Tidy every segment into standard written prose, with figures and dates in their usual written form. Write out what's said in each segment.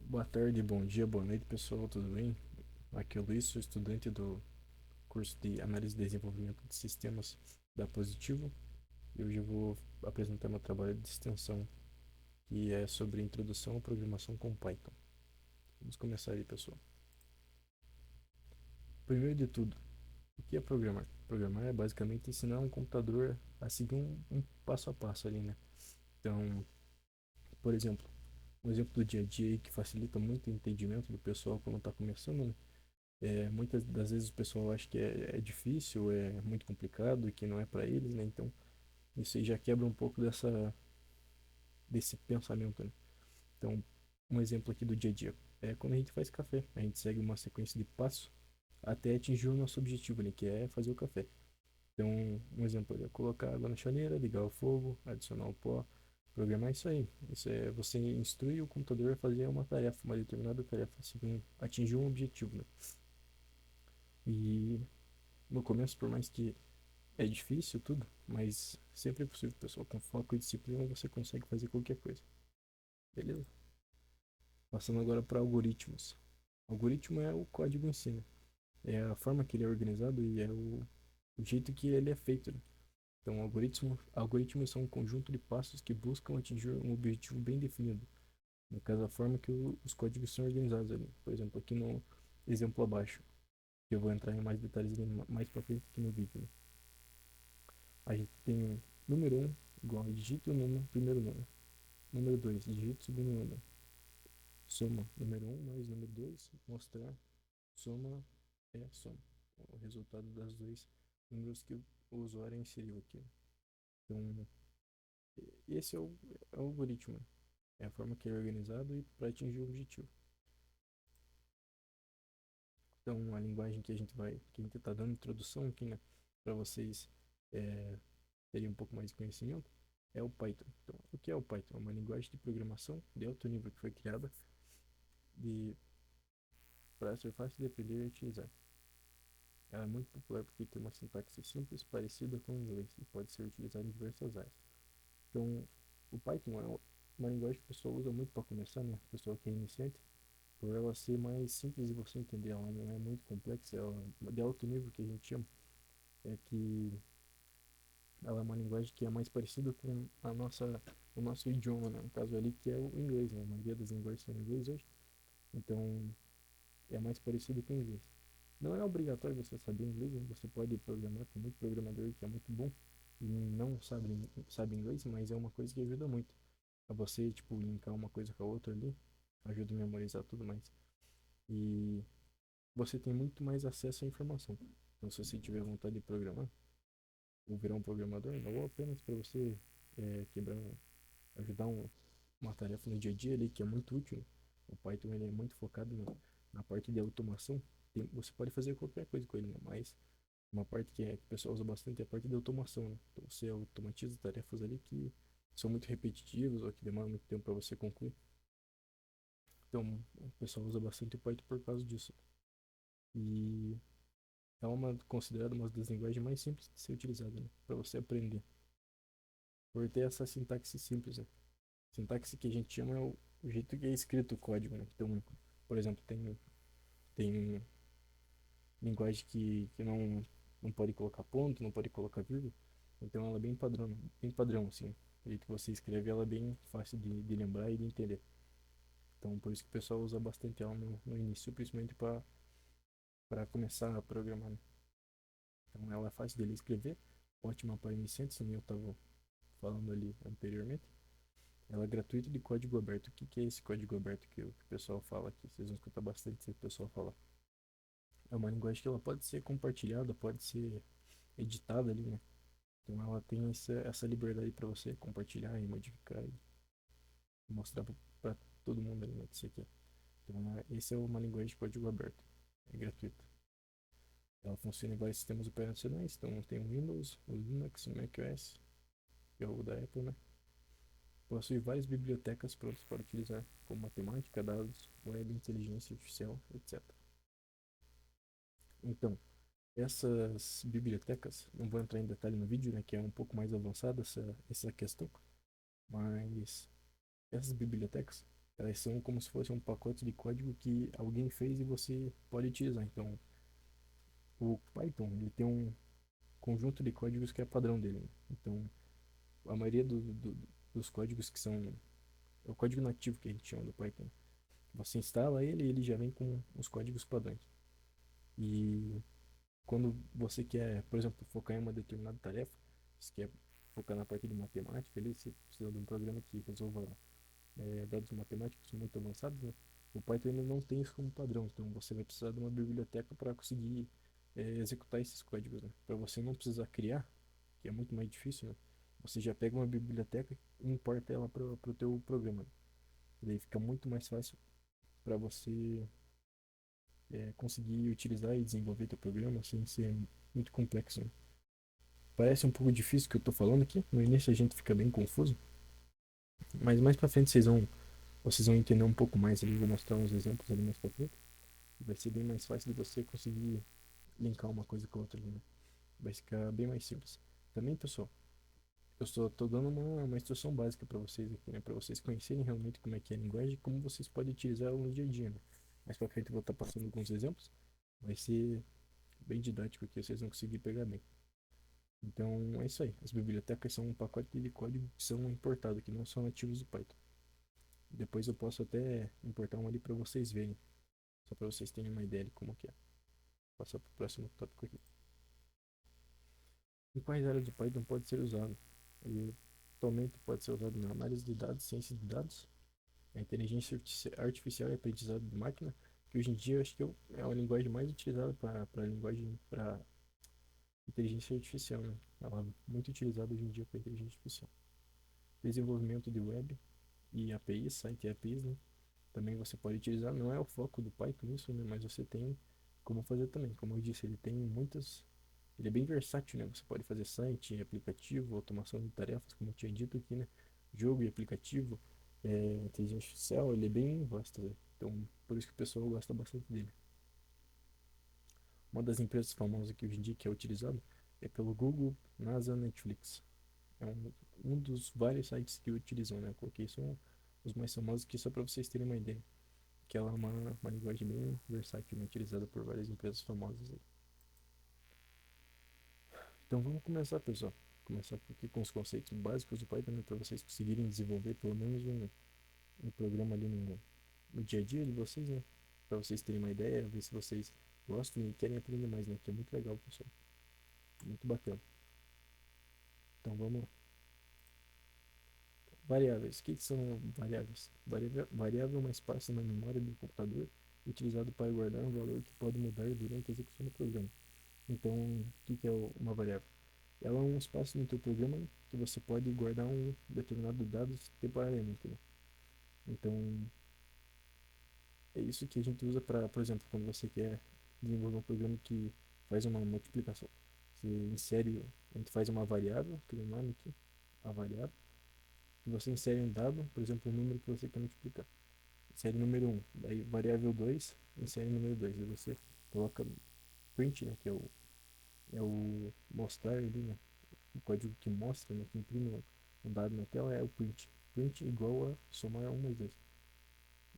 Boa tarde, bom dia, boa noite, pessoal, tudo bem? Aqui é o Luiz, sou estudante do curso de Análise e Desenvolvimento de Sistemas da Positivo e hoje eu vou apresentar meu trabalho de extensão, que é sobre Introdução à Programação com Python. Vamos começar aí, pessoal. Primeiro de tudo, o que é programar? Programar é basicamente ensinar um computador a seguir um passo a passo ali, né? Então, por exemplo, um exemplo do dia a dia aí que facilita muito o entendimento do pessoal quando está começando, né? Muitas das vezes o pessoal acha que é difícil, é muito complicado, que não é para eles, né? Então, isso aí já quebra um pouco desse pensamento, né? Então, um exemplo aqui do dia a dia é quando a gente faz café, a gente segue uma sequência de passos até atingir o nosso objetivo, né? Que é fazer o café. Então, um exemplo é colocar água na chaleira, ligar o fogo, adicionar o pó, programar isso aí. Isso é você instruir o computador a fazer uma tarefa, uma determinada tarefa, assim, atingir um objetivo, né? E no começo, por mais que é difícil tudo, mas sempre é possível, pessoal. Com foco e disciplina você consegue fazer qualquer coisa. Beleza? Passando agora para algoritmos. Algoritmo é o código em si, né? É a forma que ele é organizado e é o jeito que ele é feito, né? Então, algoritmos são um conjunto de passos que buscam atingir um objetivo bem definido. No caso, a forma que os códigos são organizados ali. Por exemplo, aqui no exemplo abaixo, que eu vou entrar em mais detalhes ali mais para frente aqui no vídeo, né? A gente tem número um igual a digite o número, primeiro número. Número 2 digite o segundo número. Soma número um mais número 2 mostrar soma é soma. O resultado das dois números que o usuário inseriu aqui. Então, esse é o algoritmo. É a forma que é organizado e para atingir o objetivo. Então, a linguagem que a gente está dando introdução aqui, né, para vocês é, terem um pouco mais de conhecimento, é o Python. Então, o que é o Python? É uma linguagem de programação de alto nível que foi criada para ser fácil de aprender e utilizar. Ela é muito popular porque tem uma sintaxe simples, parecida com o inglês, e pode ser utilizada em diversas áreas. Então, o Python é uma linguagem que o pessoal usa muito para começar, né? O pessoal que é iniciante, por ela ser mais simples de você entender, ela não é muito complexa, ela é de alto nível que a gente chama, é que ela é uma linguagem que é mais parecida com o nosso idioma, né? No caso ali que é o inglês, né? A maioria das linguagens são em inglês hoje, então é mais parecido com o inglês. Não é obrigatório você saber inglês, né? Você pode programar, tem muito programador que é muito bom e não sabe inglês, mas é uma coisa que ajuda muito a você, tipo, linkar uma coisa com a outra ali, ajuda a memorizar tudo mais. E você tem muito mais acesso à informação. Então, se você tiver vontade de programar, ou virar um programador, não é apenas para você quebrar, ajudar uma tarefa no dia a dia ali que é muito útil. O Python ele é muito focado na parte de automação. Você pode fazer qualquer coisa com ele, né? Mas uma parte que o pessoal usa bastante é a parte de automação, né? Então você automatiza tarefas ali que são muito repetitivas ou que demoram muito tempo para você concluir. Então o pessoal usa bastante o Python por causa disso. E é considerada uma das linguagens mais simples de ser utilizada, né? Para você aprender. Por ter essa sintaxe simples, né? Sintaxe que a gente chama é o jeito que é escrito o código, né? Então, por exemplo, tem linguagem que não pode colocar ponto, não pode colocar vírgula. Então ela é bem padrão, assim. O jeito que você escreve ela é bem fácil de lembrar e de entender. Então por isso que o pessoal usa bastante ela no início, principalmente para começar a programar, né? Então ela é fácil de escrever, ótima para iniciantes, como eu estava falando ali anteriormente. Ela é gratuita de código aberto. O que é esse código aberto que o pessoal fala aqui? Vocês vão escutar bastante o pessoal falar. É uma linguagem que ela pode ser compartilhada, pode ser editada ali, né? Então ela tem essa liberdade para você compartilhar e modificar e mostrar para todo mundo ali, né, que você quer. Então esse é uma linguagem de código aberto. É gratuita. Ela funciona em vários sistemas operacionais. Então tem o Windows, o Linux, o macOS, que é o da Apple, né? Possui várias bibliotecas prontas para utilizar, como matemática, dados, web, inteligência artificial, etc. Então, essas bibliotecas, não vou entrar em detalhe no vídeo, né, que é um pouco mais avançada essa questão, mas essas bibliotecas Elas são como se fosse um pacote de código que alguém fez e você pode utilizar. Então, o Python, ele tem um conjunto de códigos que é padrão dele, né? Então, a maioria dos códigos que são é o código nativo que a gente chama do Python. Você instala ele e ele já vem com os códigos padrões. E quando você quer, por exemplo, focar em uma determinada tarefa, você quer focar na parte de matemática, ali você precisa de um programa que resolva dados matemáticos muito avançados, né? O Python ainda não tem isso como padrão, então você vai precisar de uma biblioteca para conseguir executar esses códigos, né? Para você não precisar criar, que é muito mais difícil, né? Você já pega uma biblioteca e importa ela para o teu programa, né? E daí fica muito mais fácil para você conseguir utilizar e desenvolver teu programa sem ser muito complexo, né? Parece um pouco difícil o que eu estou falando aqui, no início a gente fica bem confuso, mas mais para frente vocês vão entender um pouco mais ali, vou mostrar uns exemplos ali mais pra frente. Vai ser bem mais fácil de você conseguir linkar uma coisa com a outra ali, né? Vai ficar bem mais simples. Também, pessoal, eu só tô dando uma instrução básica para vocês aqui, né? Para vocês conhecerem realmente como é que é a linguagem e como vocês podem utilizar ela no dia a dia, né? Mais pra frente eu vou estar passando alguns exemplos. Vai ser bem didático aqui, vocês vão conseguir pegar bem. Então, é isso aí. As bibliotecas são um pacote de código que são importados, que não são nativos do Python. Depois eu posso até importar um ali para vocês verem, só para vocês terem uma ideia de como que é. Passar para o próximo tópico aqui. Em quais áreas do Python pode ser usado? Ele atualmente pode ser usado na análise de dados, ciência de dados, a inteligência artificial e aprendizado de máquina, que hoje em dia eu acho que é a linguagem mais utilizada para linguagem para inteligência artificial, né? Ela é muito utilizada hoje em dia para inteligência artificial. Desenvolvimento de web e APIs, site e APIs, né? Também você pode utilizar, não é o foco do Python isso, né? Mas você tem como fazer também. Como eu disse, ele tem muitas. Ele é bem versátil, né? Você pode fazer site, aplicativo, automação de tarefas, como eu tinha dito aqui, né? Jogo e aplicativo, inteligência artificial, ele é bem vasto, né? Então, por isso que o pessoal gosta bastante dele. Uma das empresas famosas que hoje em dia que é utilizado é pelo Google, NASA, Netflix. É um dos vários sites que utilizam, né? Eu coloquei só os mais famosos aqui só para vocês terem uma ideia. Que ela é uma linguagem bem versátil, né? Utilizada por várias empresas famosas aí. Então vamos começar, pessoal. Começar aqui com os conceitos básicos do Python, né, para vocês conseguirem desenvolver pelo menos um programa ali no dia a dia de vocês, né? Para vocês terem uma ideia, ver se vocês gostam e querem aprender mais, né? Que é muito legal, pessoal. Muito bacana. Então vamos lá. Variáveis. O que são variáveis? Variável é uma espaço na memória do computador utilizado para guardar um valor que pode mudar durante a execução do programa. Então, o que é uma variável? Ela é um espaço no teu programa que você pode guardar um determinado dado temporariamente, né? Então, é isso que a gente usa para, por exemplo, quando você quer desenvolver um programa que faz uma multiplicação. Você insere, a gente faz uma variável, cria um nome aqui, a variável, e você insere um dado, por exemplo, o número que você quer multiplicar. Insere número 1, daí variável 2, insere número 2, daí você coloca print, né, que é o mostrar ali, né, o código que mostra, né, que imprime um dado na tela é o print. Print igual a somar 1 mais 2.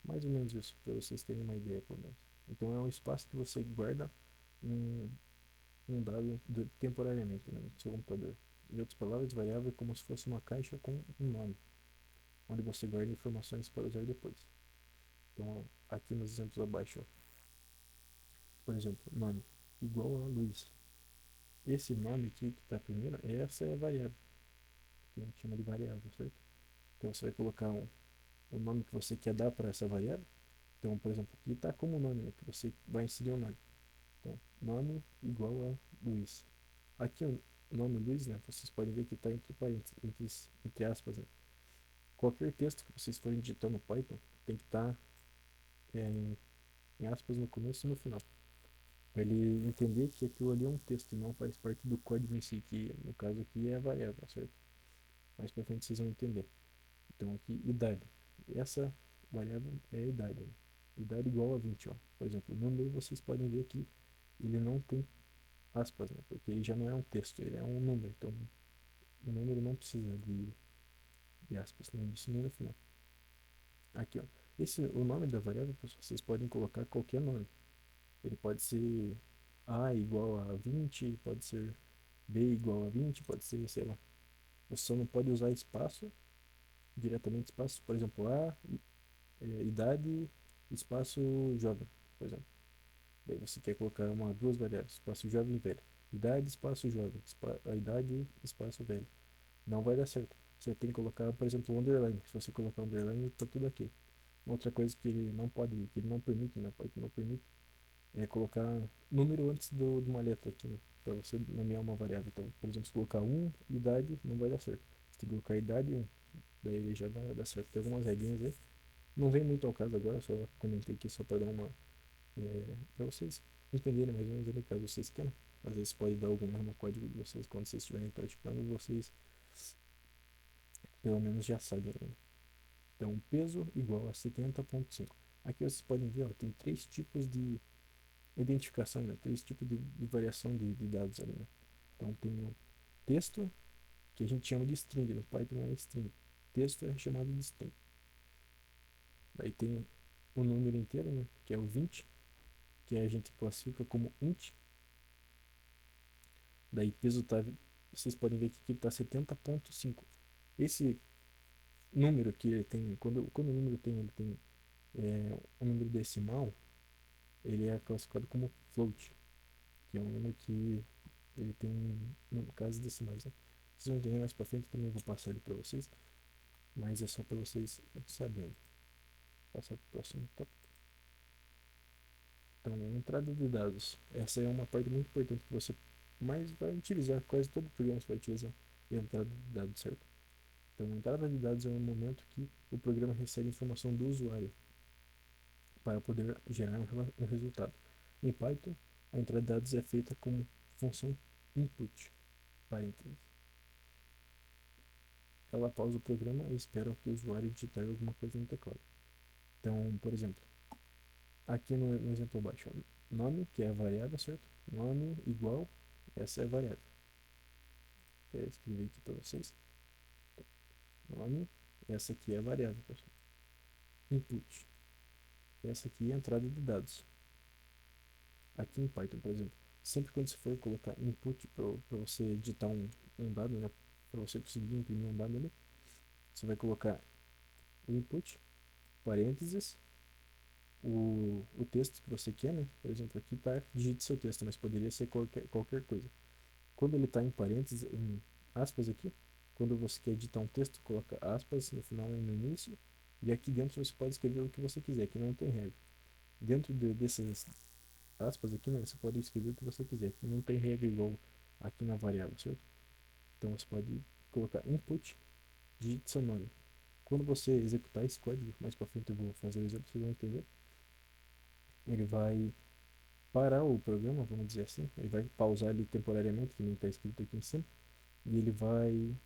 Mais ou menos isso, para vocês terem uma ideia, pelo menos. Então é um espaço que você guarda um, um dado temporariamente, né, no seu computador. Em outras palavras, variável é como se fosse uma caixa com um nome, onde você guarda informações para usar depois. Então, aqui nos exemplos abaixo, ó, por exemplo, nome igual a Luiz. Esse nome aqui que está primeiro, essa é a variável, que a gente chama de variável, certo? Então você vai colocar o nome que você quer dar para essa variável. Então, por exemplo, aqui está como nome, né, que você vai inserir o nome. Então, nome igual a Luiz. Aqui o nome Luiz, né, vocês podem ver que está entre parênteses, entre aspas, né? Qualquer texto que vocês forem digitar no Python tem que estar em aspas no começo e no final. Para ele entender que aquilo ali é um texto e não faz parte do código em si, que no caso aqui é a variável, certo? Mais para frente vocês vão entender. Então aqui, idade. Essa variável é a idade, né? Idade igual a 20, ó. Por exemplo, o número vocês podem ver que ele não tem aspas, né? Porque ele já não é um texto, ele é um número. Então o número não precisa de aspas, nem início nem no final. Aqui, ó. O nome da variável, pessoal, vocês podem colocar qualquer nome. Ele pode ser A igual a 20, pode ser B igual a 20, pode ser, sei lá. Você só não pode usar espaço, diretamente espaço, por exemplo, idade, espaço jovem, por exemplo. Daí você quer colocar duas variáveis, espaço jovem e velho. Idade, espaço jovem, a idade, espaço velho. Não vai dar certo. Você tem que colocar, por exemplo, um underline. Se você colocar um underline, tá tudo aqui. Outra coisa que ele não pode, que ele não permite, né? Que não permite, é colocar número antes de uma letra aqui, né? Para você nomear uma variável. Então, por exemplo, se colocar idade, não vai dar certo. Você tem que colocar idade 1. Daí já dá certo. Tem algumas regrinhas aí. Não vem muito ao caso agora, só comentei aqui só para dar uma. Para vocês entenderem mais ou menos ali, caso vocês queiram. Às vezes pode dar algum erro no código de vocês quando vocês estiverem praticando, vocês pelo menos já sabem, né? Então, peso igual a 70,5. Aqui vocês podem ver, ó, tem três tipos de identificação, né? Três tipos de variação de dados ali, né? Então, tem o texto, que a gente chama de string, no Python é string. Texto é chamado de string. Daí tem o número inteiro, né? Que é o 20, que a gente classifica como int. Daí peso tá, vocês podem ver que aqui está 70,5. Esse número que ele tem, quando o número tem, ele tem um número decimal, ele é classificado como float, que é um número que ele tem casas decimais, né? Vocês vão entender mais pra frente, também vou passar ele para vocês, mas é só para vocês saberem. Vou passar para o próximo tópico. Então, entrada de dados. Essa é uma parte muito importante que você mais vai utilizar, quase todo programa você vai utilizar entrada de dados, certo? Então, a entrada de dados é um momento que o programa recebe informação do usuário para poder gerar um resultado. Em Python, a entrada de dados é feita como função input, parênteses. Ela pausa o programa e espera que o usuário digitar alguma coisa no teclado. Então, por exemplo, aqui no exemplo abaixo, nome, que é a variável, certo? Nome igual, essa é a variável. Vou escrever aqui para vocês. Nome, essa aqui é a variável, pessoal. Input, essa aqui é a entrada de dados. Aqui em Python, por exemplo, sempre quando você for colocar input para você digitar um dado, né? Para você conseguir imprimir um dado ali, você vai colocar o input, parênteses, o texto que você quer, né? Por exemplo, aqui está digite seu texto, mas poderia ser qualquer coisa. Quando ele está em parênteses, em aspas aqui, quando você quer editar um texto, coloca aspas no final e no início, e aqui dentro você pode escrever o que você quiser, aqui não tem regra. Dentro dessas aspas aqui, né, você pode escrever o que você quiser, aqui não tem regra igual aqui na variável, certo? Então você pode colocar input, digite seu nome. Quando você executar esse código, mais para frente eu vou fazer o exemplo, vocês vão entender. Ele vai parar o programa, vamos dizer assim, ele vai pausar ele temporariamente, que nem está escrito aqui em cima, e ele vai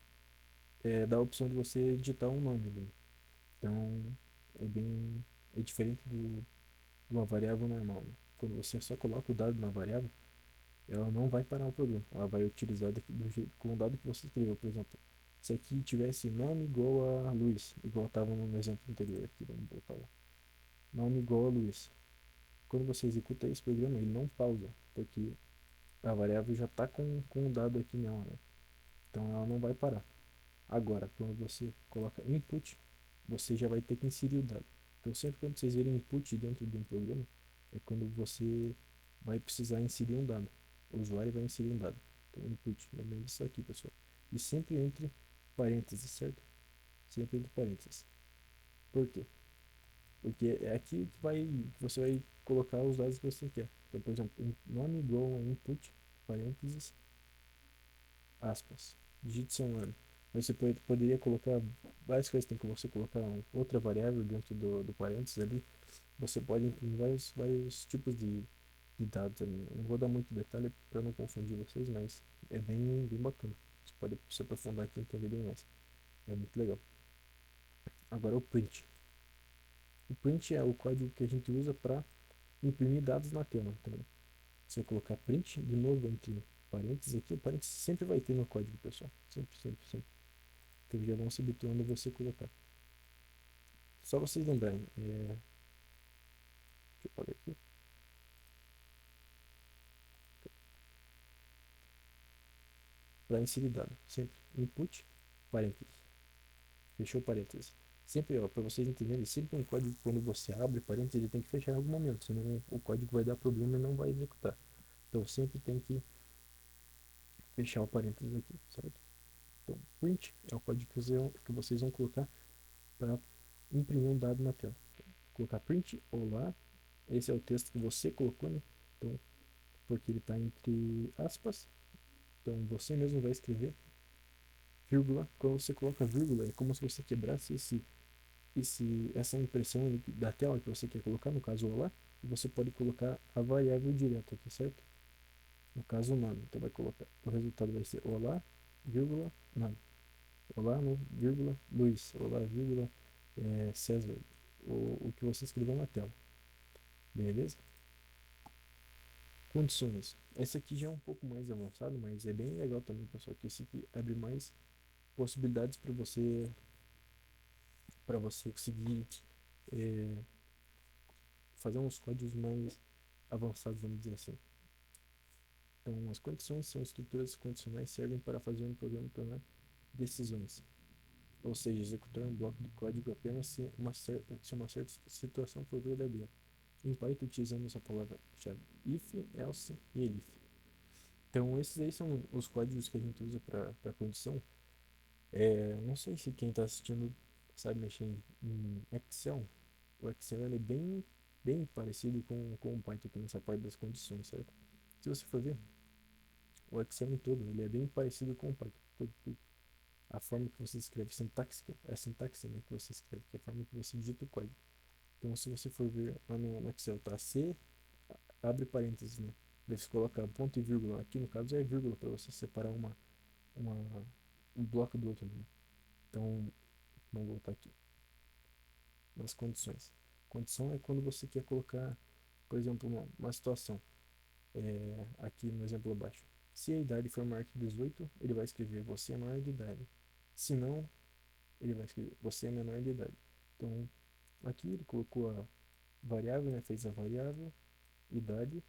dar a opção de você digitar um nome ali. Então, é diferente de uma variável normal, né? Quando você só coloca o dado na variável, ela não vai parar o programa, ela vai utilizar do jeito, com o dado que você escreveu, por exemplo. Se aqui tivesse nome igual a Luiz, igual estava no exemplo anterior aqui, vamos voltar lá. Nome igual a Luiz. Quando você executa esse programa, ele não pausa, porque a variável já está com o dado aqui nela, né? Então ela não vai parar. Agora, quando você coloca input, você já vai ter que inserir o dado. Então sempre quando vocês verem input dentro de um programa, é quando você vai precisar inserir um dado. O usuário vai inserir um dado. Então input, lembrando disso aqui, pessoal. E sempre entre parênteses, certo? Sempre entre parênteses. Por quê? Porque é aqui que você vai colocar os dados que você quer. Então, por exemplo, nome igual a input, parênteses, aspas. Digite seu nome. Mas você poderia colocar várias coisas. Tem como você colocar outra variável dentro do parênteses ali. Você pode imprimir vários tipos de dados ali. Eu não vou dar muito detalhe para não confundir vocês, mas é bem bacana. Você pode se aprofundar aqui e entender bem mais. É muito legal. Agora o print. O print é o código que a gente usa para imprimir dados na tela. Então, se eu colocar print, de novo entre parênteses aqui, o parênteses sempre vai ter no código, pessoal. Sempre, sempre, sempre. Então já vão se habituando a você colocar. só vocês lembrarem. Deixa eu pagar aqui. Para inserir dado, sempre input, parênteses, fechou parênteses. Sempre, ó, para vocês entenderem, sempre um código, quando você abre parênteses, ele tem que fechar em algum momento, senão o código vai dar problema e não vai executar. Então sempre tem que fechar o parênteses aqui, certo? Então, print é o código que vocês vão colocar para imprimir um dado na tela. Então, colocar print, olá, esse é o texto que você colocou, né? Então, porque ele está entre aspas, então você mesmo vai escrever vírgula. Quando você coloca vírgula, é como se você quebrasse essa impressão da tela que você quer colocar, no caso olá, e você pode colocar a variável direto aqui, certo? No caso nome, então vai colocar, o resultado vai ser olá, vírgula, nome. Olá, vírgula, Luiz. Olá, vírgula, César. O que você escreveu na tela. Beleza? Condições. Esse aqui já é um pouco mais avançado, mas é bem legal também, pessoal, que esse aqui abre mais possibilidades para você conseguir é, fazer uns códigos mais avançados, vamos dizer assim. Então, as condições são estruturas condicionais que servem para fazer um programa tomar decisões, ou seja, executar um bloco de código apenas se uma certa situação for verdadeira. Em Python utilizamos a palavra-chave if, else e elif. Então, esses aí são os códigos que a gente usa para condição. Não sei se quem está assistindo sabe mexer em Excel. O Excel ele é bem parecido com o Python aqui nessa parte das condições, certo? Se você for ver, o Excel em todo ele é bem parecido com o Python. A forma que você escreve, a sintaxe, né, que você escreve, que é a forma que você digita o código. Então, se você for ver lá no Excel, tá C, abre parênteses, né? Daí você coloca ponto e vírgula. Aqui no caso é vírgula para você separar uma, um bloco do outro, né? Então, vamos voltar aqui nas condições. Condição é quando você quer colocar, por exemplo, uma situação. Aqui no exemplo abaixo. Se a idade for maior que 18, ele vai escrever você é maior de idade. Se não, ele vai escrever você é menor de idade. Então, aqui ele colocou a variável, né? Fez a variável, idade,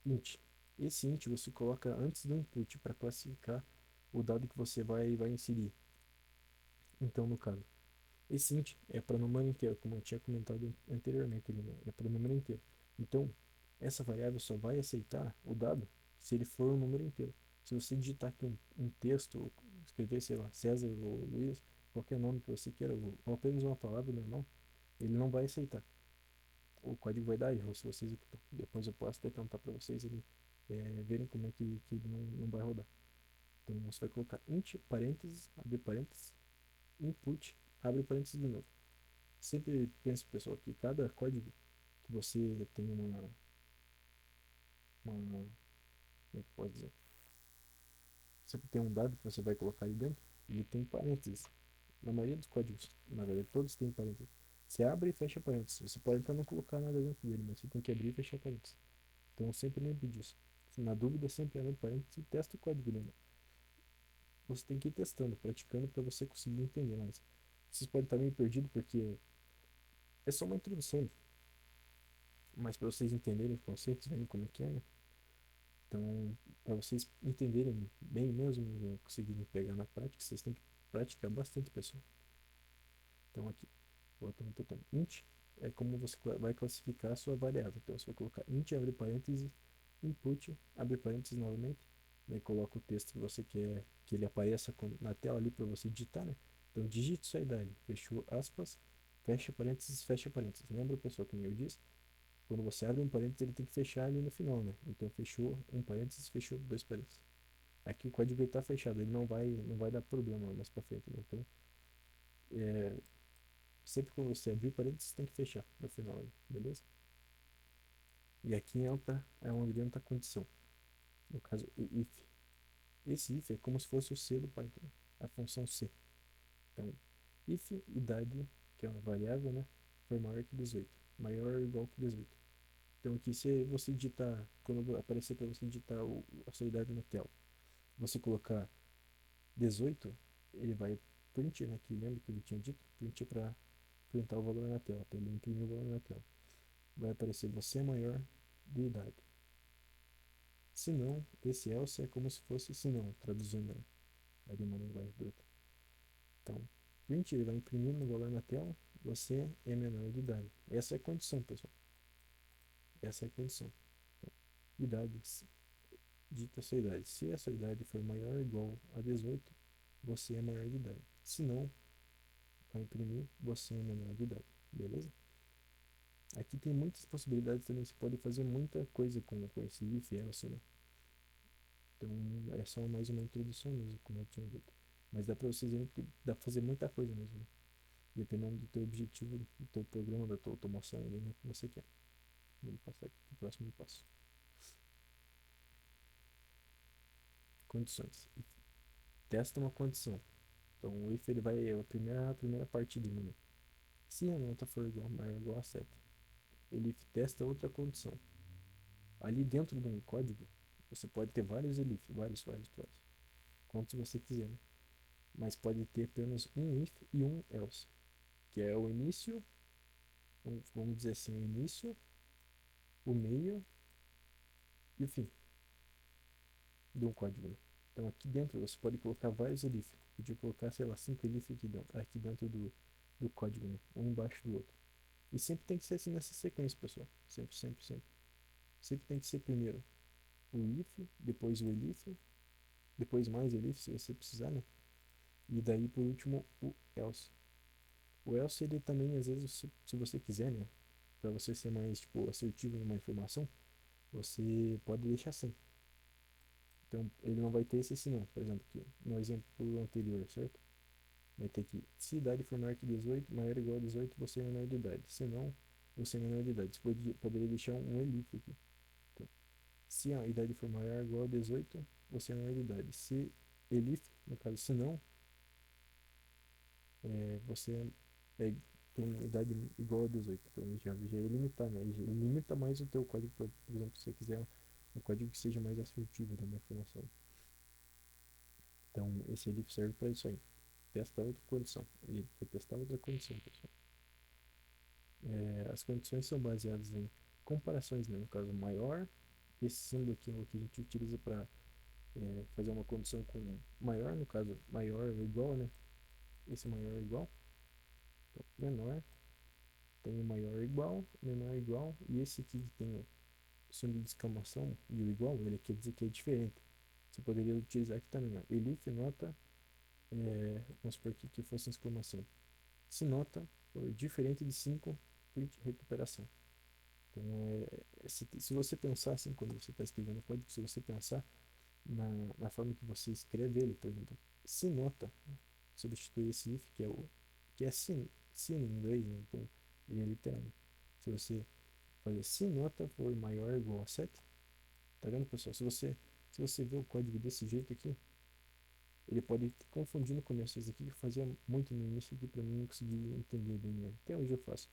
int. Esse int você coloca antes do input para classificar o dado que você vai inserir. Então, no caso, esse int é para número inteiro, como eu tinha comentado anteriormente, ele é para número inteiro. Então, essa variável só vai aceitar o dado se ele for um número inteiro. Se você digitar aqui um texto, ou escrever, sei lá, César ou Luiz, qualquer nome que você queira, ou apenas uma palavra normal, ele não vai aceitar. O código vai dar erro se você executar. Depois eu posso até tentar para vocês verem como é que ele não vai rodar. Então você vai colocar int, parênteses, abrir parênteses, input, abre parênteses de novo. Sempre pense, pessoal, que cada código que você tem como é que pode dizer? Sempre tem um dado que você vai colocar ali dentro, ele tem parênteses. Na maioria dos códigos, na verdade, todos têm parênteses. Você abre e fecha parênteses. Você pode até não colocar nada dentro dele, mas você tem que abrir e fechar parênteses. Então sempre lembre disso. Na dúvida, sempre abre parênteses e testa o código dele. Você tem que ir testando, praticando para você conseguir entender. Mas vocês podem estar meio perdidos porque é só uma introdução. Mas para vocês entenderem os conceitos, verem como é que é, né? Então, para vocês entenderem bem mesmo e conseguirem pegar na prática, vocês têm que praticar bastante, pessoal. Então aqui, voltando ao tema. Int é como você vai classificar a sua variável. Então você vai colocar int, abre parênteses, input, abre parênteses novamente, daí coloca o texto que você quer que ele apareça na tela ali para você digitar, né? Então digite sua idade, fechou aspas, fecha parênteses. Lembra, pessoal, que eu disse? Quando você abre um parênteses, ele tem que fechar ali no final, né? Então fechou um parênteses, fechou dois parênteses. Aqui o código está fechado, ele não vai dar problema mais para frente, né? Então, é, sempre que você abrir parênteses, tem que fechar no final, beleza? E aqui entra onde entra a condição. No caso, o if. Esse if é como se fosse o C do Python, a função C. Então, if idade, que é uma variável, né, for maior que 18, maior ou igual que 18. Então aqui se você digitar, quando aparecer para você digitar a sua idade na tela, você colocar 18, ele vai print, né, que lembra que ele tinha dito, print para printar o valor na tela, para ele imprimir o valor na tela. Vai aparecer você é maior de idade. Se não, esse else é como se fosse se não, traduzindo de uma linguagem bruta. Então, print ele vai imprimir no valor na tela, você é menor de idade. Essa é a condição, pessoal. Essa é a condição. Então, idade, dita a sua idade. Se a sua idade for maior ou igual a 18, você é maior de idade. Se não, vai imprimir, você é menor de idade. Beleza? Aqui tem muitas possibilidades também. Você pode fazer muita coisa com esse if, else, né? Então, é só mais uma introdução mesmo, como eu tinha dito. Mas dá pra vocês verem que dá pra fazer muita coisa mesmo, né? Dependendo do teu objetivo, do teu programa, da tua automação ali, né, que você quer. Vamos passar aqui pro próximo passo. Condições. Testa uma condição. Então o if ele vai a primeira parte dele, né? Se a nota for maior ou igual a 7, ele if testa outra condição. Ali dentro do código, você pode ter vários elif, vários, quantos você quiser, né? Mas pode ter apenas um if e um else, que é o início, vamos dizer assim, o início, o meio e o fim de um código, né? Então aqui dentro você pode colocar vários elif. Podia colocar, sei lá, 5 elif aqui dentro do código, né? Um embaixo do outro. E sempre tem que ser assim nessa sequência, pessoal. Sempre, sempre, sempre. Sempre tem que ser primeiro o if, depois o elif, depois mais elif se você precisar, né? E daí por último o else. O else ele também, às vezes, se você quiser, né? Para você ser mais tipo, assertivo em uma informação, você pode deixar sem. Então ele não vai ter esse sinal, por exemplo, aqui, no exemplo anterior, certo? Vai ter que, se idade for maior que 18, maior ou igual a 18, você é menor de idade. Se não, você é menor de idade. Você poderia deixar um elif aqui. Então, se a idade for maior ou igual a 18, você é menor de idade. Se elif, no caso, se não, você tem idade igual a 18. Então já é limitar, né? Já limita mais o teu código, por exemplo, se você quiser um código que seja mais assertivo da minha informação. Então esse elif serve para isso aí. Testa outra condição. Ele vai testar outra condição, pessoal. As condições são baseadas em comparações, né? No caso maior, esse símbolo aqui é o que a gente utiliza para fazer uma condição com maior, no caso maior ou igual, né? Esse maior ou igual, então, menor, tem o maior ou igual, menor ou igual, e esse aqui que tem o símbolo de exclamação e o igual, ele quer dizer que é diferente. Você poderia utilizar aqui também, ó, elif nota, vamos supor que fosse exclamação. Se nota for diferente de 5, recuperação. Então, se você pensar assim, quando você está escrevendo o código, se você pensar na forma que você escreve ele, por exemplo, se nota, substituir esse if, que é sin em inglês, né? Então ele é literal. Se você fazer se nota for maior ou igual a 7, tá vendo, pessoal? Se você vê o código desse jeito aqui, ele pode te confundir no começo. Isso aqui eu fazia muito no início aqui para mim não conseguir entender bem, né? Até hoje eu faço.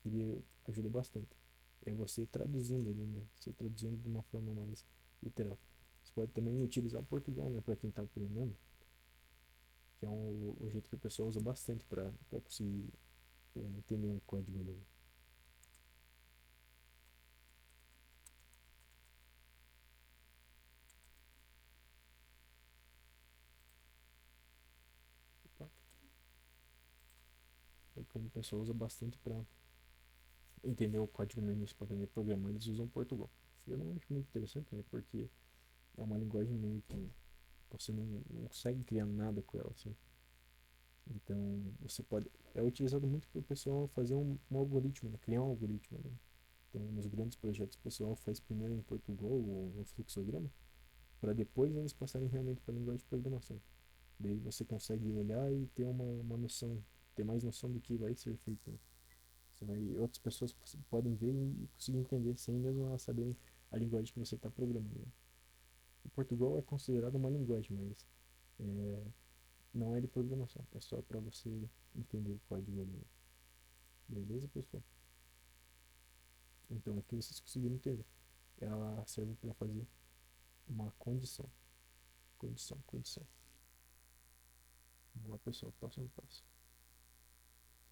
Ele ajuda bastante. É você traduzindo ali, né? Você traduzindo de uma forma mais literal. Você pode também utilizar o Portugal, né? Para quem está aprendendo, que é o jeito que o pessoal usa bastante para conseguir entender um código ali. É como o pessoal usa bastante para entender o código no início, para aprender a programar, eles usam Portugal. Eu não acho muito interessante, né? Porque é uma linguagem meio que você não consegue criar nada com ela, assim. Então, você pode. É utilizado muito para o pessoal fazer um algoritmo, né? Criar um algoritmo, né? Então, nos grandes projetos, o pessoal faz primeiro em Portugal ou no fluxograma, para depois eles passarem realmente para a linguagem de programação. Daí você consegue olhar e ter uma noção, ter mais noção do que vai ser feito, né? Outras pessoas podem ver e conseguir entender sem mesmo elas saberem a linguagem que você está programando, né? O Portugal é considerado uma linguagem, mas é, não é de programação, é só para você entender o código ali. Beleza, pessoal? Então aqui vocês conseguiram entender. Ela serve para fazer uma condição. Condição. Vamos lá, pessoal, próximo passo.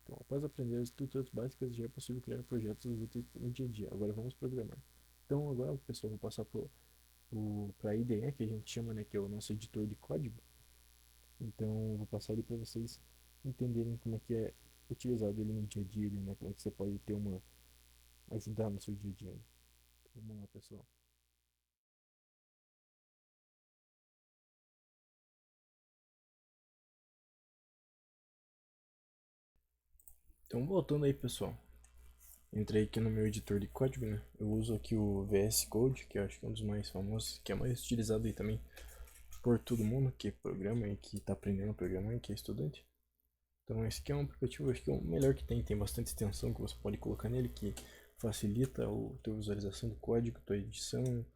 Então, após aprender as estruturas básicas, já é possível criar projetos úteis no dia a dia. Agora vamos programar. Então, agora, pessoal, vou passar para a IDE, que a gente chama, né, que é o nosso editor de código. Então, vou passar ele para vocês entenderem como é que é utilizado ele no dia a dia, né, como é que você pode ter ajudar no seu dia a dia. Vamos lá, pessoal. Então, voltando aí, pessoal. Entrei aqui no meu editor de código, né? Eu uso aqui o VS Code, que eu acho que é um dos mais famosos, que é mais utilizado aí também por todo mundo que programa e que está aprendendo a programar e que é estudante. Então esse aqui é um aplicativo, acho que é o melhor que tem bastante extensão que você pode colocar nele, que facilita a tua visualização do código, tua edição,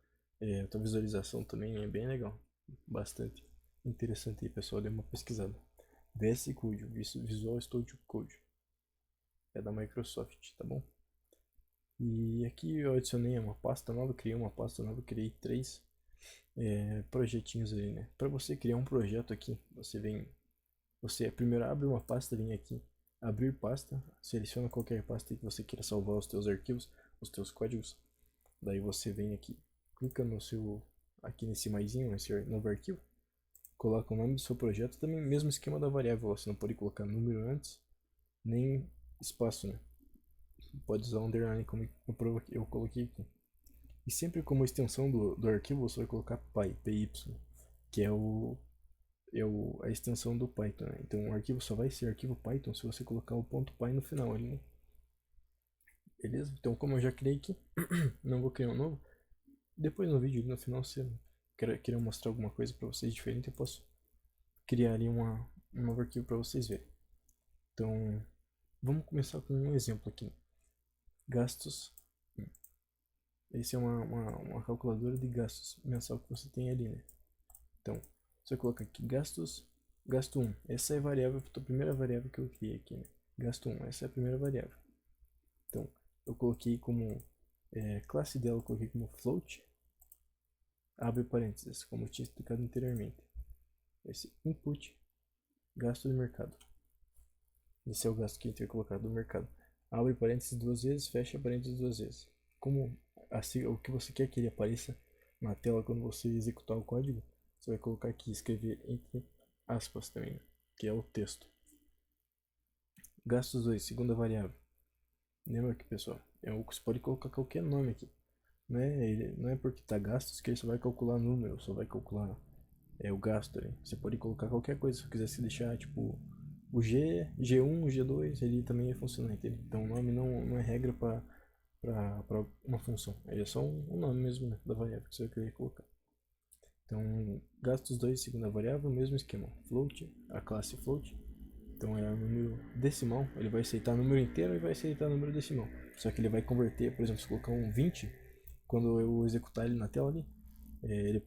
tua visualização também é bem legal, bastante interessante aí, pessoal, dê uma pesquisada. VS Code, Visual Studio Code, é da Microsoft, tá bom? E aqui eu adicionei uma pasta nova, criei uma pasta nova, criei três projetinhos ali, né? Para você criar um projeto aqui, você primeiro abre uma pasta, vem aqui, abrir pasta, seleciona qualquer pasta que você queira salvar os teus arquivos, os teus códigos. Daí você vem aqui, clica aqui nesse maisinho, nesse novo arquivo, coloca o nome do seu projeto, também mesmo esquema da variável, você não pode colocar número antes, nem espaço, né? Pode usar underline como eu coloquei aqui. E sempre como extensão do arquivo você vai colocar py, que a extensão do Python, né? Então o arquivo só vai ser arquivo Python se você colocar o ponto .py no final ali, né? Beleza? Então como eu já criei aqui, não vou criar um novo. Depois no vídeo no final, se eu querer mostrar alguma coisa para vocês diferente, eu posso criar ali um novo arquivo para vocês verem. Então vamos começar com um exemplo aqui. Gastos. Esse é uma calculadora de gastos mensal que você tem ali, né? Então, você coloca aqui gastos, gasto 1. Essa é a variável, a primeira variável que eu criei aqui, né? Gasto 1, essa é a primeira variável. Então, eu coloquei como classe dela, eu coloquei como float, abre parênteses, como eu tinha explicado anteriormente. Esse input, gasto de mercado. Esse é o gasto que a gente vai colocar do mercado. Abre parênteses duas vezes, fecha parênteses duas vezes. Como assim, o que você quer que ele apareça na tela quando você executar o código, você vai colocar aqui, escrever entre aspas também, né? Que é o texto. Gastos 2, segunda variável. Lembra aqui, pessoal? Você pode colocar qualquer nome aqui. Não é porque tá gastos que ele só vai calcular número, só vai calcular o gasto ali. Você pode colocar qualquer coisa, se quiser se deixar tipo o G1, G2, ele também é funcionante. Então o nome não é regra para uma função, ele é só um nome mesmo, né, da variável que você vai querer colocar. Então gastos 2, segunda variável, mesmo esquema. Float, a classe float. Então é o número decimal, ele vai aceitar número inteiro e vai aceitar número decimal. Só que ele vai converter, por exemplo, se colocar um 20, quando eu executar ele na tela ali, ele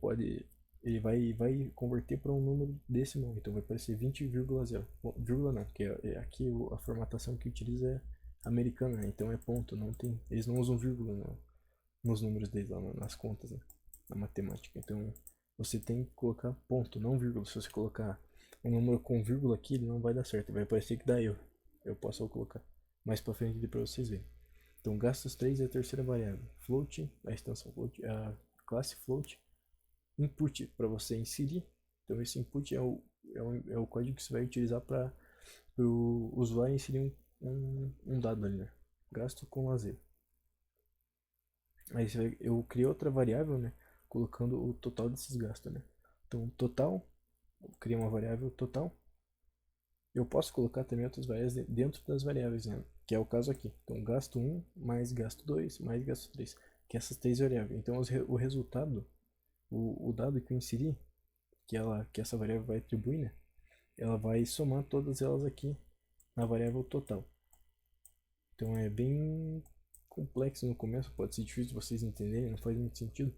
vai converter para um número decimal. Então vai aparecer 20,0. Vírgula não, porque aqui a formatação que utiliza é americana, né? Então é ponto, não tem, eles não usam vírgula nos números deles lá nas contas, né? Na matemática. Então você tem que colocar ponto, não vírgula. Se você colocar um número com vírgula aqui, ele não vai dar certo, vai parecer que dá erro. Eu posso colocar mais para frente para vocês verem. Então gastos 3 é a terceira variável. Float, a extensão float, a classe float. Input para você inserir. Então esse input é o código que você vai utilizar para o usuário inserir um dado ali, né? Gasto com lazer. Aí eu criei outra variável, né? Colocando o total desses gastos, né? Então total, eu criei uma variável total. Eu posso colocar também outras variáveis dentro das variáveis, né? Que é o caso aqui. Então gasto 1 mais gasto 2 mais gasto 3, que é essas três variáveis. Então o resultado, o dado que eu inseri, que essa variável vai atribuir, né? Ela vai somar todas elas aqui na variável total. Então é bem complexo no começo, pode ser difícil de vocês entenderem, não faz muito sentido.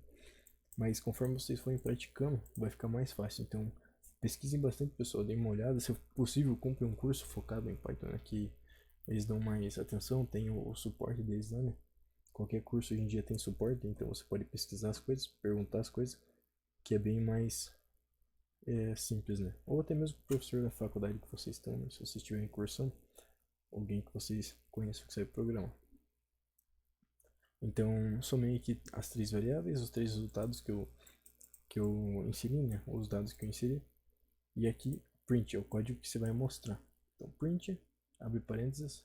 Mas conforme vocês forem praticando, vai ficar mais fácil. Então pesquisem bastante, pessoal, deem uma olhada. Se possível, compre um curso focado em Python, né, que eles dão mais atenção, tem o suporte deles lá, né? Qualquer curso hoje em dia tem suporte, então você pode pesquisar as coisas, perguntar as coisas, que é bem mais simples, né? Ou até mesmo o professor da faculdade que vocês estão, né? Se vocês estiverem cursando, alguém que vocês conheçam que sabe programar. Então, somei aqui as três variáveis, os três resultados que eu inseri, né? Os dados que eu inseri. E aqui, print, é o código que você vai mostrar. Então, print, abre parênteses,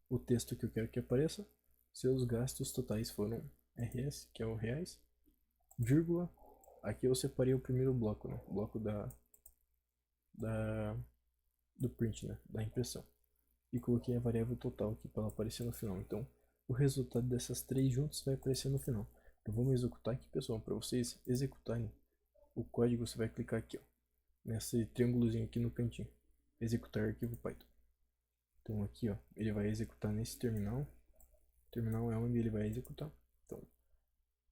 o texto que eu quero que apareça, seus gastos totais foram RS, que é o reais, vírgula, aqui eu separei o primeiro bloco, né? O bloco do print, né? Da impressão. E coloquei a variável total aqui para ela aparecer no final. Então, o resultado dessas três juntas vai aparecer no final. Então, vamos executar aqui, pessoal. Para vocês executarem o código, você vai clicar aqui, ó, nesse triângulozinho aqui no cantinho. Executar arquivo Python. Então, aqui, ó, ele vai executar nesse terminal. O terminal é onde ele vai executar. Então,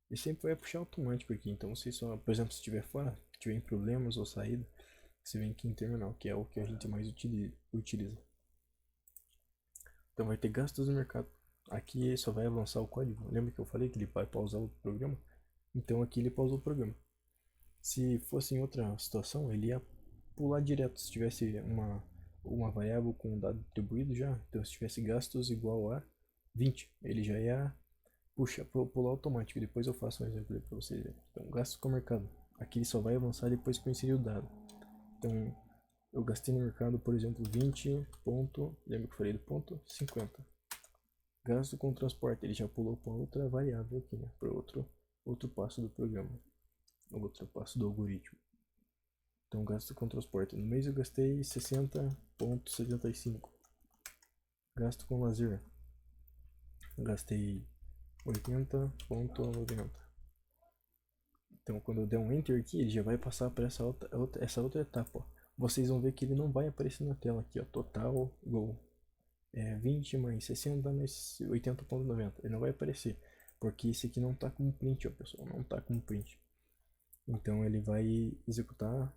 ele sempre vai puxar automático aqui. Então, você só, por exemplo, se estiver fora, tiver em problemas ou saída, você vem aqui em terminal, que é o que a gente mais utiliza. Então vai ter gastos no mercado. Aqui só vai avançar o código. Lembra que eu falei que ele vai pausar o programa? Então aqui ele pausou o programa. Se fosse em outra situação, ele ia pular direto. Se tivesse uma variável com um dado atribuído já, então se tivesse gastos igual a 20, ele já ia pular automático. Depois eu faço um exemplo para vocês verem. Então gastos com o mercado. Aqui ele só vai avançar depois que eu inserir o dado. Então eu gastei no mercado, por exemplo, 20 ponto, lembra que eu falei do ponto? 50. Gasto com transporte, ele já pulou para outra variável aqui, né? Para outro passo do programa, outro passo do algoritmo. Então, gasto com transporte. No mês eu gastei 60,75. Gasto com lazer. Gastei 80,90. Então, quando eu der um Enter aqui, ele já vai passar para essa outra etapa. Ó. Vocês vão ver que ele não vai aparecer na tela aqui, ó. Total igual 20 mais 60 mais 80,90. Ele não vai aparecer. Porque esse aqui não está como print, ó, pessoal. Não está como print. Então ele vai executar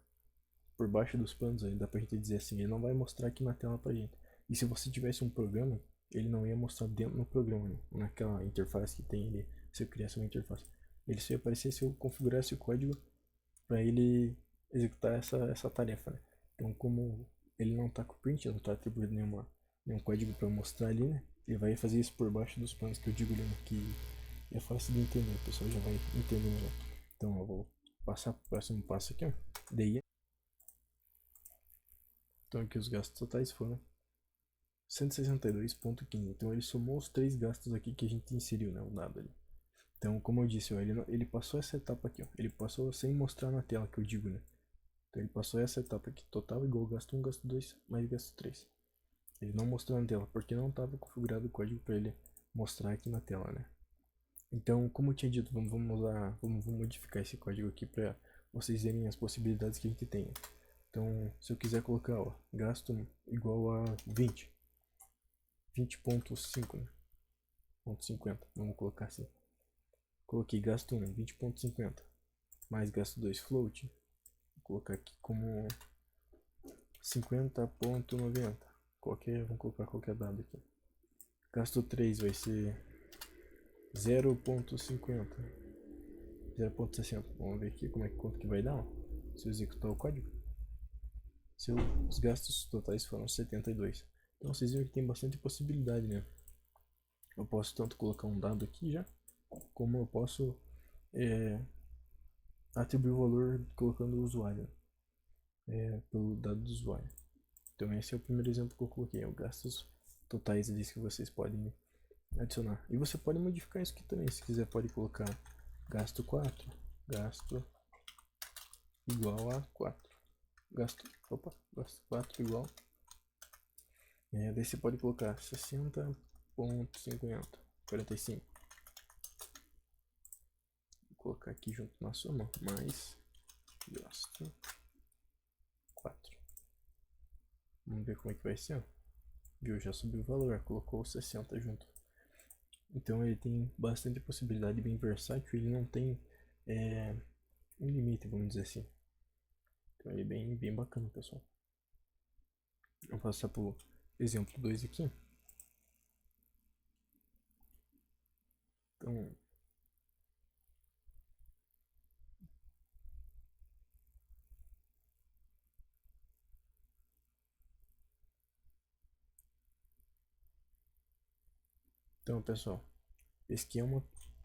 por baixo dos panos, aí dá pra gente dizer assim, ele não vai mostrar aqui na tela pra gente. E se você tivesse um programa, ele não ia mostrar dentro do programa, né? Naquela interface que tem ele, se eu criasse uma interface. Ele só ia aparecer se eu configurasse o código para ele executar essa tarefa, né? Então, como ele não está com print, não está atribuído nenhum código para mostrar ali, né? Ele vai fazer isso por baixo dos panos que eu digo ali, né? Que é fácil de entender, o pessoal já vai entendendo já. Então, eu vou passar para o próximo passo aqui, ó. Daí, então aqui os gastos totais foram 162,15. Então ele somou os três gastos aqui que a gente inseriu, né? O dado ali. Então, como eu disse, ó, ele passou essa etapa aqui, ó. Ele passou sem mostrar na tela, que eu digo, né? Então ele passou essa etapa aqui, total igual gasto 1, gasto 2, mais gasto 3. Ele não mostrou na tela, porque não estava configurado o código para ele mostrar aqui na tela, né? Então, como eu tinha dito, vamos modificar esse código aqui para vocês verem as possibilidades que a gente tem. Então, se eu quiser colocar, ó, gasto igual a 20,5, né? Ponto 50, vamos colocar assim. Coloquei gasto 1, 20,50, mais gasto 2, float. Vou colocar aqui como 50,90. Vamos colocar qualquer dado aqui. Gasto 3 vai ser 0,50. 0,60. Vamos ver aqui quanto que vai dar, ó. Se eu executar o código. Os gastos totais foram 72. Então vocês viram que tem bastante possibilidade, né? Eu posso tanto colocar um dado aqui já, como eu posso atribuir o valor colocando o usuário, pelo dado do usuário. Então esse é o primeiro exemplo que eu coloquei, os gastos totais ali que vocês podem adicionar. E você pode modificar isso aqui também, se quiser pode colocar gasto 4, gasto igual a 4. Gasto 4 igual. Daí você pode colocar 60,50, 45. Vou colocar aqui junto na soma, mais gasto 4. Vamos ver como é que vai ser. Viu? Já subiu o valor, colocou 60 junto. Então ele tem bastante possibilidade, bem versátil, ele não tem um limite, vamos dizer assim. Então ele é bem bacana, pessoal. Vou passar pro exemplo 2 aqui. Então, Então, pessoal, esse aqui é uma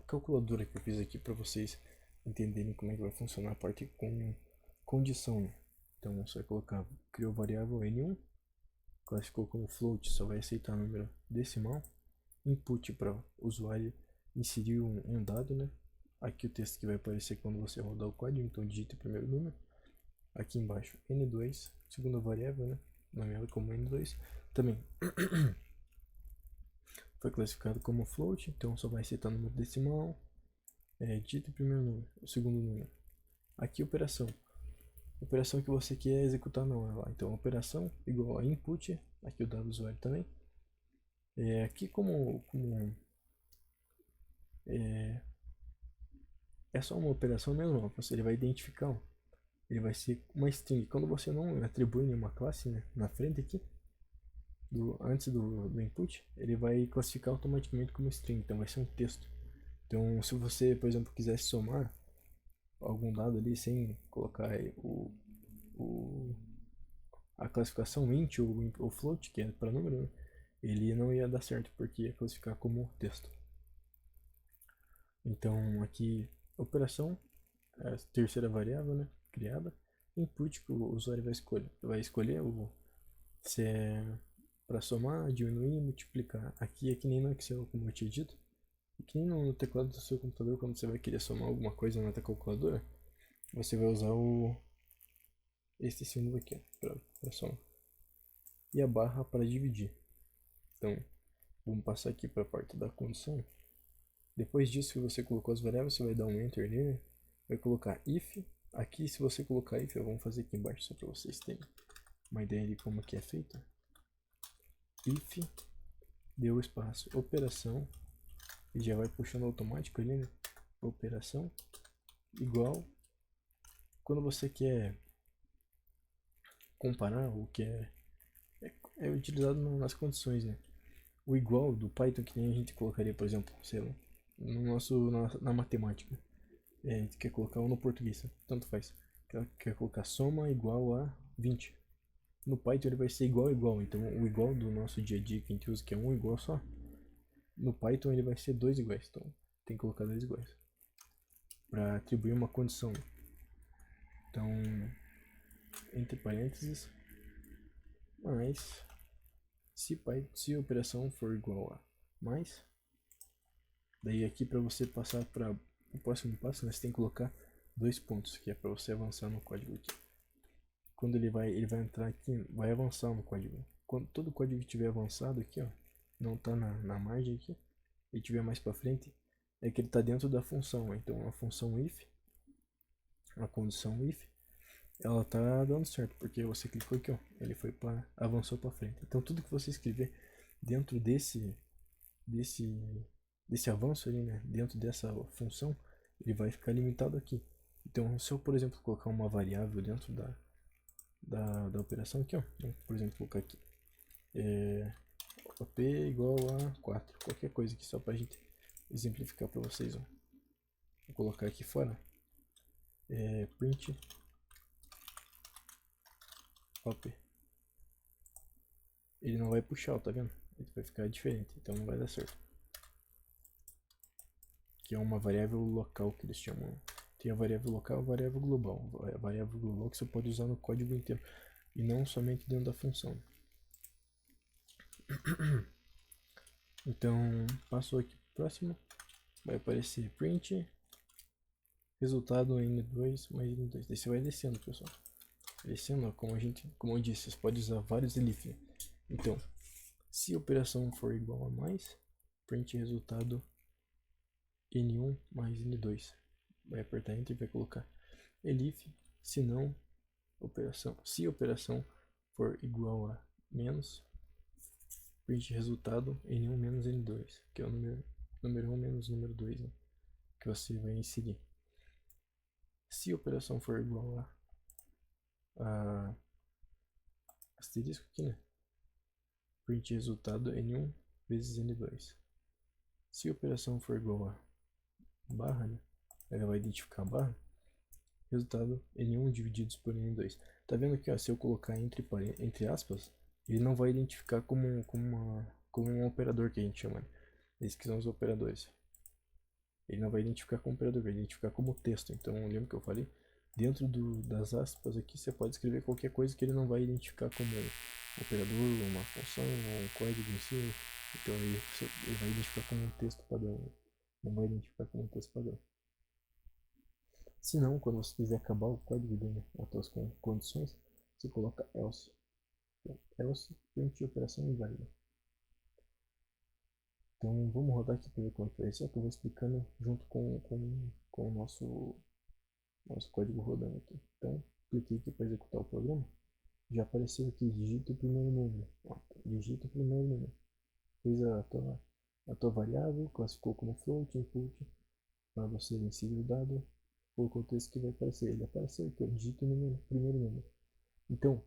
calculadora que eu fiz aqui para vocês entenderem como é que vai funcionar a parte com condição, né? Então, você vai colocar, criou variável N1, classificou como float, só vai aceitar número decimal, input para o usuário inserir um dado, né? Aqui o texto que vai aparecer quando você rodar o código, então digite o primeiro número. Aqui embaixo N2, segunda variável, né? Nomeada como N2. Também foi classificado como float, então só vai aceitar número decimal. Digite o primeiro número, o segundo número. Aqui operação. Operação que você quer executar não é lá. Então operação igual a input, aqui o dado do usuário também. Aqui como é só uma operação mesmo, ele vai identificar, ó, ele vai ser uma string. Quando você não atribui nenhuma classe, né, na frente aqui, antes do input, ele vai classificar automaticamente como string, então vai ser um texto. Então se você, por exemplo, quisesse somar algum dado ali sem colocar a classificação int ou float, que é para número, né, ele não ia dar certo, porque ia classificar como texto. Então aqui, operação, é a terceira variável, né, criada, input que o usuário vai escolher se é para somar, diminuir, multiplicar. Aqui é que nem no Excel, como eu tinha dito, e que nem no teclado do seu computador, quando você vai querer somar alguma coisa na tua calculadora, você vai usar este símbolo aqui para somar. E a barra para dividir. Então, vamos passar aqui para a parte da condição. Depois disso que você colocou as variáveis, você vai dar um enter ali, né? Vai colocar if. Aqui, se você colocar if, vamos fazer aqui embaixo só para vocês terem uma ideia de como que é feito. If, deu espaço, operação, e já vai puxando automático ali, né? Operação igual. Quando você quer comparar o que é utilizado nas condições, né? O igual do Python que nem a gente colocaria, por exemplo, sei lá, na matemática. A gente quer colocar um no português, tanto faz. Quer colocar soma igual a 20. No Python ele vai ser igual a igual, então o igual do nosso dia a dia que a gente usa, que é um igual só, no Python ele vai ser dois iguais, então tem que colocar dois iguais para atribuir uma condição. Então, entre parênteses, mais se a operação for igual a mais, daí aqui para você passar para o próximo passo, né, você tem que colocar dois pontos, que é para você avançar no código aqui. Quando ele vai entrar aqui, vai avançar no código. Quando todo o código estiver avançado aqui, ó, não está na margem aqui, e tiver mais para frente, é que ele está dentro da função. Então a função if, a condição if, ela tá dando certo, porque você clicou aqui, ó, ele avançou para frente. Então tudo que você escrever dentro desse avanço ali, né, dentro dessa função, ele vai ficar limitado aqui. Então se eu, por exemplo, colocar uma variável dentro da operação aqui, ó, por exemplo, colocar aqui p igual a 4, qualquer coisa aqui, só pra gente exemplificar para vocês, ó. Vou colocar aqui fora print op. Ele não vai puxar, tá vendo? Ele vai ficar diferente, então não vai dar certo. Que é uma variável local que eles chamam. Tem a variável local e a variável global. A variável global que você pode usar no código inteiro e não somente dentro da função. Então, passou aqui pro próximo, vai aparecer print resultado n2 mais n2. Daí você vai descendo, pessoal. Descendo, como eu disse, você pode usar vários elif. Então, se a operação for igual a mais, print resultado n1 mais n2. Vai apertar enter e vai colocar elif, se não, se a operação for igual a menos, print resultado n1 menos n2, que é o número 1 menos número 2, né, que você vai inserir. Se a operação for igual a asterisco aqui, né, print resultado n1 vezes n2. Se a operação for igual a barra, né, ela vai identificar a barra, resultado n1 divididos por n2. Tá vendo aqui, ó, se eu colocar entre aspas, ele não vai identificar como um operador que a gente chama. esses que são os operadores. Ele não vai identificar como operador, vai identificar como texto. Então, lembra que eu falei? Dentro das aspas aqui, você pode escrever qualquer coisa que ele não vai identificar como operador, uma função, ou um código em si. Então, ele vai identificar como um texto padrão. Não vai identificar como um texto padrão. Se não, quando você quiser acabar o código dele, as suas condições, você coloca else. Então, else print operação inválida. Então vamos rodar aqui para ver como é que vai ser, que eu vou explicando junto com o nosso código rodando aqui. Então, cliquei aqui para executar o programa. Já apareceu aqui, digita o primeiro número. Ó, digita o primeiro número. Fez a tua variável, classificou como float, input, para você inserir o dado, colocou o texto que vai aparecer. Ele apareceu aqui, digita o número, primeiro número. Então,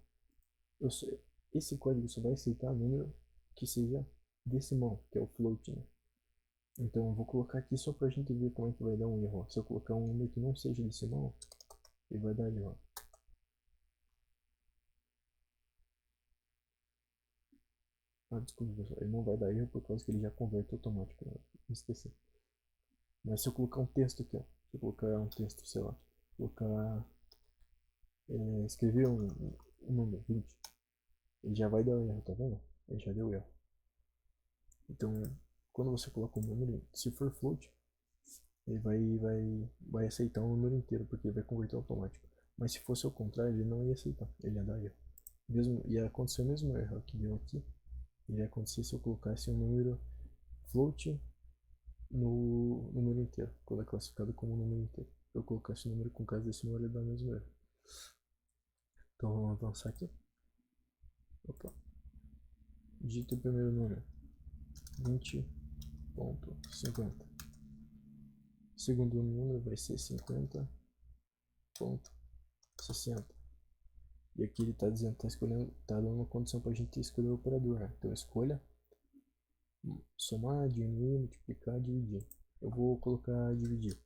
esse código só vai aceitar número que seja decimal, que é o float, né? Então eu vou colocar aqui só pra gente ver como é que vai dar um erro. Se eu colocar um número que não seja decimal, ele vai dar erro. Ah, desculpa pessoal, ele não vai dar erro por causa que ele já converte automático, né? Me esqueci. Mas se eu colocar um texto aqui, ó. Se eu colocar um texto, sei lá, colocar. Escrever um número, 20. Ele já vai dar erro, tá vendo? Ele já deu erro. Então, quando você coloca um número, se for float, ele vai aceitar o número inteiro, porque ele vai converter automático. Mas se fosse ao contrário, ele não ia aceitar, ele ia dar erro. Mesmo, ia acontecer o mesmo erro que deu aqui, ia acontecer se eu colocasse um número float no número inteiro, quando é classificado como número inteiro. Se eu colocasse o número com casa decimal, ele ia dar o mesmo erro. Então vamos avançar aqui. Opa. Digite o primeiro número, 20.50. Segundo número vai ser 50.60. E aqui ele está dizendo, tá dando uma condição para a gente escolher o operador, né? Então escolha somar, diminuir, multiplicar, dividir. Eu vou colocar dividir.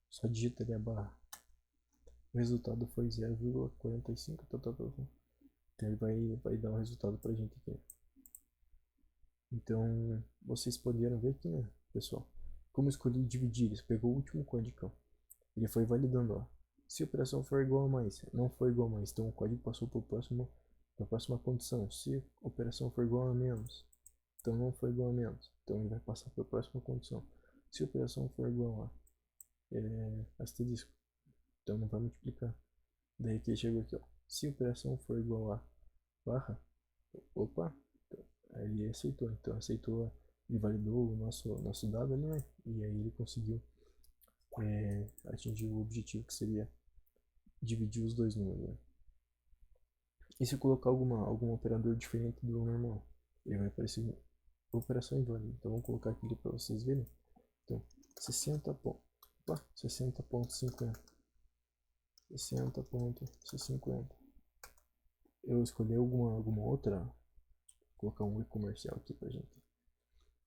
Só digita ali a barra. O resultado foi 0,45. Então ele vai dar um resultado para a gente aqui. Então vocês poderam ver aqui, né, pessoal? Como eu escolhi dividir, ele pegou o último código. Ele foi validando, ó. Se a operação for igual a mais, não for igual a mais, então o código passou para a próxima condição. Se a operação for igual a menos, então não foi igual a menos, então ele vai passar para a próxima condição. Se a operação for igual a asterisco, então não vai multiplicar. Daí que chegou aqui, ó. Se a operação for igual a barra, opa, aí ele aceitou. Então aceitou, ele validou o nosso dado ali, né? E aí ele conseguiu atingir o objetivo que seria dividir os dois números, né? E se eu colocar algum operador diferente do normal, ele vai aparecer operação inválida. Então vamos colocar aqui para vocês verem. Então 60.50. 60.50. Eu escolhi alguma outra. Vou colocar um comercial aqui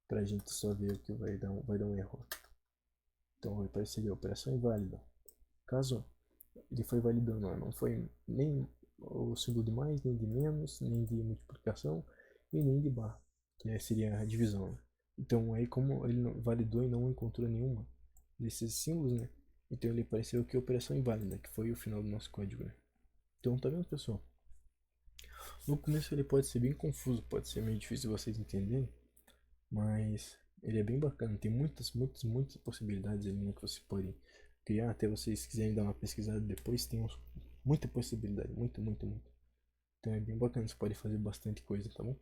pra gente só ver o que vai dar um erro. Então vai aparecer a operação inválida. Caso ele foi validando, não foi nem o símbolo de mais, nem de menos, nem de multiplicação e nem de barra, que seria a divisão, né? Então aí como ele validou e não encontrou nenhuma desses símbolos, né? Então ele apareceu aqui operação inválida, que foi o final do nosso código, né? Então tá vendo, pessoal? No começo ele pode ser bem confuso, pode ser meio difícil vocês entenderem, mas ele é bem bacana, tem muitas possibilidades ali, né, que você pode criar, até vocês quiserem dar uma pesquisada depois, tem muita possibilidade, muito. Então é bem bacana, você pode fazer bastante coisa, tá bom?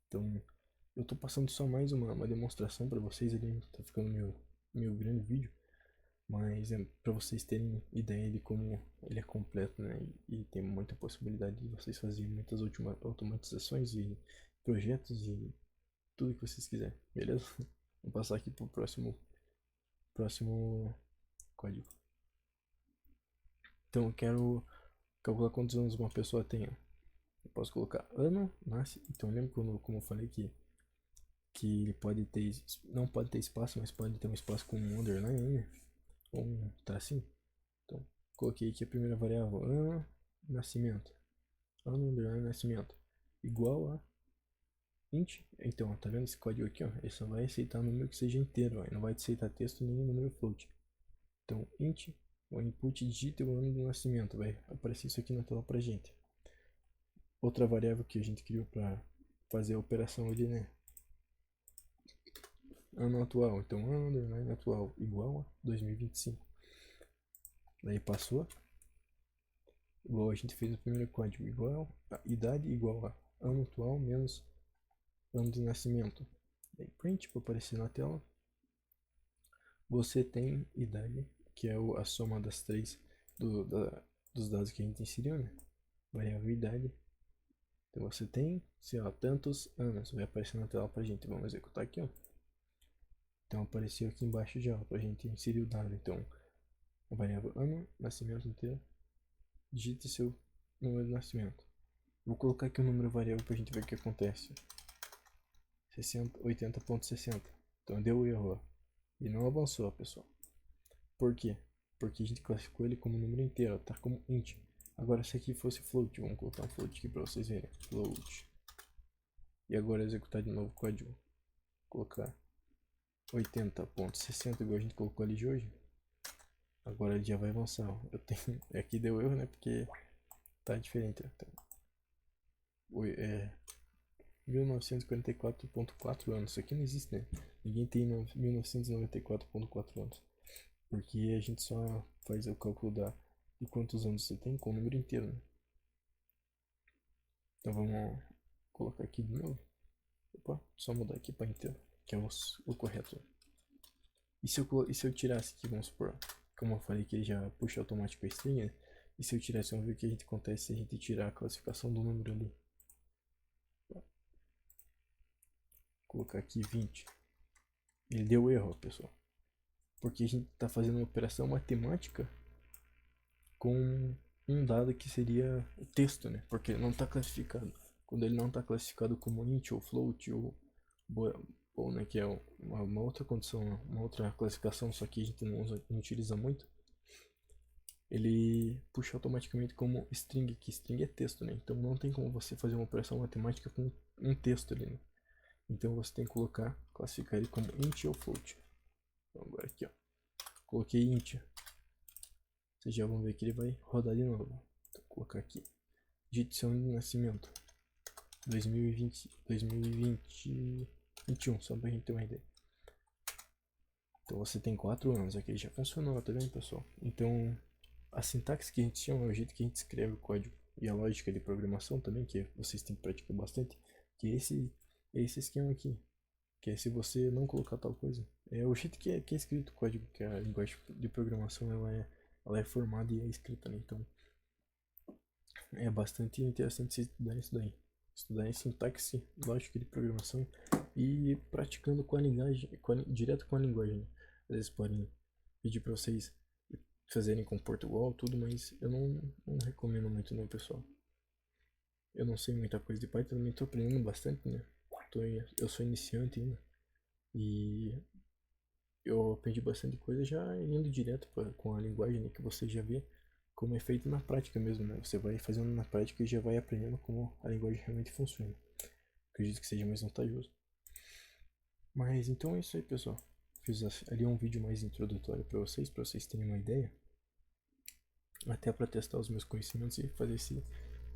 Então eu tô passando só mais uma demonstração para vocês ali, tá ficando meio grande o vídeo, mas é para vocês terem ideia de como ele é completo, né? E tem muita possibilidade de vocês fazerem muitas automatizações e projetos e tudo que vocês quiserem, beleza? Vamos passar aqui pro próximo código. Então eu quero calcular quantos anos uma pessoa tem. Eu posso colocar ano, nasce. Então lembra como eu falei que ele pode ter, não pode ter espaço, mas pode ter um espaço com um underline, né? Ou um tracinho. Então coloquei aqui a primeira variável, ano, nascimento. Ano, underline, nascimento. Igual a int, então, ó, tá vendo esse código aqui, ó? Ele só vai aceitar número que seja inteiro, ó, ele não vai aceitar texto nem número float. Então, int, o input digita o ano do nascimento, vai aparecer isso aqui na tela pra gente. Outra variável que a gente criou para fazer a operação ali, né? Ano atual, então ano atual igual a 2025. Daí passou, igual a gente fez no primeiro código, igual a idade igual a ano atual menos ano de nascimento. Daí print para aparecer na tela. Você tem idade, que é a soma das três dos dados que a gente inseriu, né? Variável idade. Então você tem, sei lá, tantos anos, vai aparecer na tela pra gente. Vamos executar aqui, ó. Então apareceu aqui embaixo já, pra gente inserir o dado. Então, a variável ano, nascimento inteiro, digite seu número de nascimento. Vou colocar aqui o número variável pra gente ver o que acontece. 80.60. Então deu erro, ó. E não avançou, pessoal. Por quê? Porque a gente classificou ele como número inteiro, ó, tá como int. Agora se aqui fosse float, vamos colocar um float aqui pra vocês verem. Float. E agora executar de novo o código. Colocar 80.60 igual a gente colocou ali de hoje. Agora ele já vai avançar. Eu tenho. Aqui deu erro, né? Porque tá diferente. Então, 1944.4 anos. Isso aqui não existe, né? Ninguém tem 1994.4 anos. Porque a gente só faz o cálculo de quantos anos você tem com o número inteiro, né? Então vamos colocar aqui de novo. Opa, só mudar aqui para inteiro, que é o correto. E se eu tirasse aqui, vamos supor, como eu falei que ele já puxa automático a string, né? E se eu tirasse, vamos ver o que a gente acontece se a gente tirar a classificação do número ali. Vou colocar aqui 20. Ele deu erro, pessoal. Porque a gente está fazendo uma operação matemática com um dado que seria o texto, né? Porque ele não está classificado. Quando ele não está classificado como int ou float ou né, que é uma outra condição, uma outra classificação, só que a gente não utiliza muito, ele puxa automaticamente como string, que string é texto, né? Então não tem como você fazer uma operação matemática com um texto ali, né? Então você tem que classificar ele como int ou float. Então agora aqui, ó, coloquei int. Vocês já vão ver que ele vai rodar de novo. Então, vou colocar aqui, digite seu ano de nascimento, 2021, só pra gente ter uma ideia. Então você tem 4 anos, aqui já funcionou, tá vendo, pessoal? Então a sintaxe que a gente chama é o jeito que a gente escreve o código e a lógica de programação também, que vocês têm que praticar bastante, que é esse esquema aqui, que é se você não colocar tal coisa. É o jeito que é escrito o código, que a linguagem de programação ela é formada e é escrita, né? Então é bastante interessante vocês estudarem isso daí. Estudar em sintaxe, lógica de programação e praticando com a linguagem, direto com a linguagem. Né? Às vezes podem pedir para vocês fazerem com Portugal, tudo, mas eu não recomendo muito não, pessoal. Eu não sei muita coisa de Python, também estou aprendendo bastante, né? Eu sou iniciante ainda e eu aprendi bastante coisa já indo direto com a linguagem, né, que você já vê como é feito na prática mesmo, né? Você vai fazendo na prática e já vai aprendendo como a linguagem realmente funciona. Acredito que seja mais vantajoso. Mas então é isso aí, pessoal. Fiz ali um vídeo mais introdutório para vocês terem uma ideia. Até para testar os meus conhecimentos e fazer esse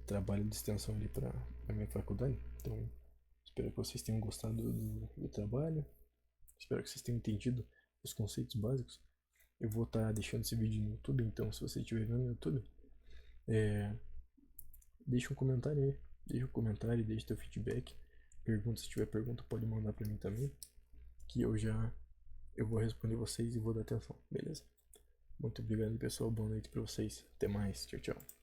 trabalho de extensão ali para a minha faculdade. Então, espero que vocês tenham gostado do trabalho. Espero que vocês tenham entendido os conceitos básicos. Eu vou estar deixando esse vídeo no YouTube, então se você estiver vendo no YouTube, deixa um comentário aí. Deixa um comentário, deixa teu feedback. Pergunta, se tiver pergunta, pode mandar para mim também. Que eu vou responder vocês e vou dar atenção, beleza? Muito obrigado, pessoal. Boa noite para vocês. Até mais. Tchau, tchau.